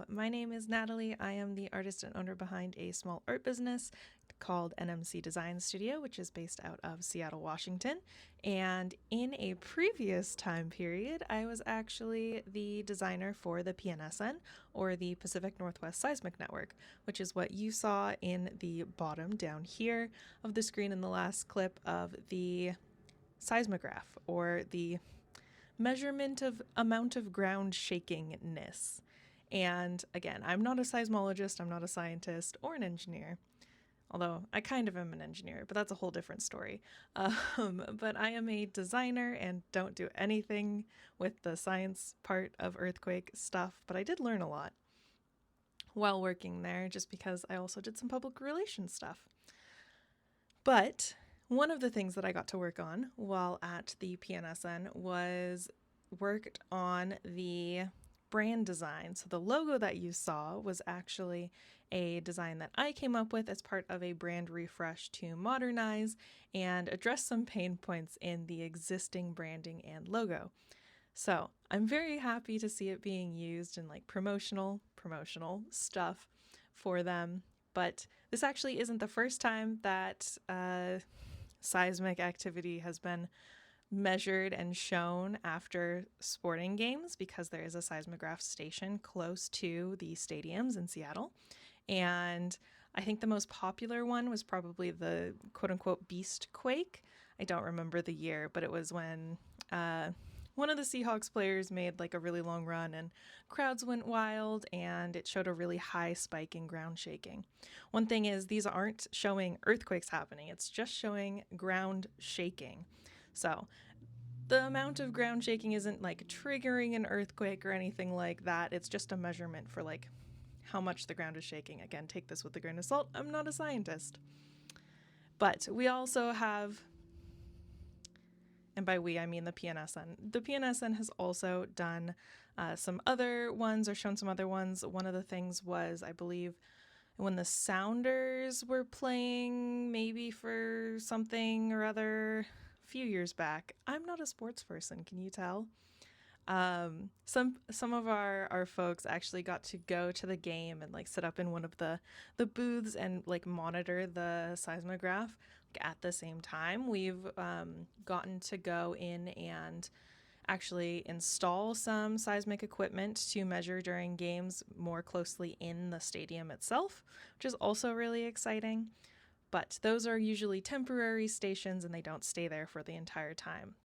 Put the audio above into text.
my name is Natalie. I am the artist and owner behind a small art business called NMC Design Studio, which is based out of Seattle, Washington. And in a previous time period, I was actually the designer for the PNSN, or the Pacific Northwest Seismic Network, which is what you saw in the bottom down here of the screen in the last clip of the seismograph, or the measurement of amount of ground shakingness. And again, I'm not a seismologist, I'm not a scientist or an engineer. Although I kind of am an engineer, but that's a whole different story. But I am a designer and don't do anything with the science part of earthquake stuff, but I did learn a lot while working there just because I also did some public relations stuff. But one of the things that I got to work on while at the PNSN was worked on the brand design. So the logo that you saw was actually a design that I came up with as part of a brand refresh to modernize and address some pain points in the existing branding and logo. So I'm very happy to see it being used in like promotional stuff for them. But this actually isn't the first time that seismic activity has been measured and shown after sporting games, because there is a seismograph station close to the stadiums in Seattle. And I think the most popular one was probably the quote unquote beast quake. I don't remember the year, but it was when one of the Seahawks players made like a really long run and crowds went wild, and it showed a really high spike in ground shaking. One thing is, these aren't showing earthquakes happening, it's just showing ground shaking. So the amount of ground shaking isn't like triggering an earthquake or anything like that. It's just a measurement for like how much the ground is shaking. Again, take this with a grain of salt. I'm not a scientist. But we also have, and by we, I mean the PNSN. The PNSN has also done some other ones, or shown some other ones. One of the things was, I believe, when the Sounders were playing, maybe for something or other a few years back. I'm not a sports person, can you tell? Some of our folks actually got to go to the game and like sit up in one of the booths and like monitor the seismograph at the same time. We've gotten to go in and actually install some seismic equipment to measure during games more closely in the stadium itself, which is also really exciting. But those are usually temporary stations and they don't stay there for the entire time.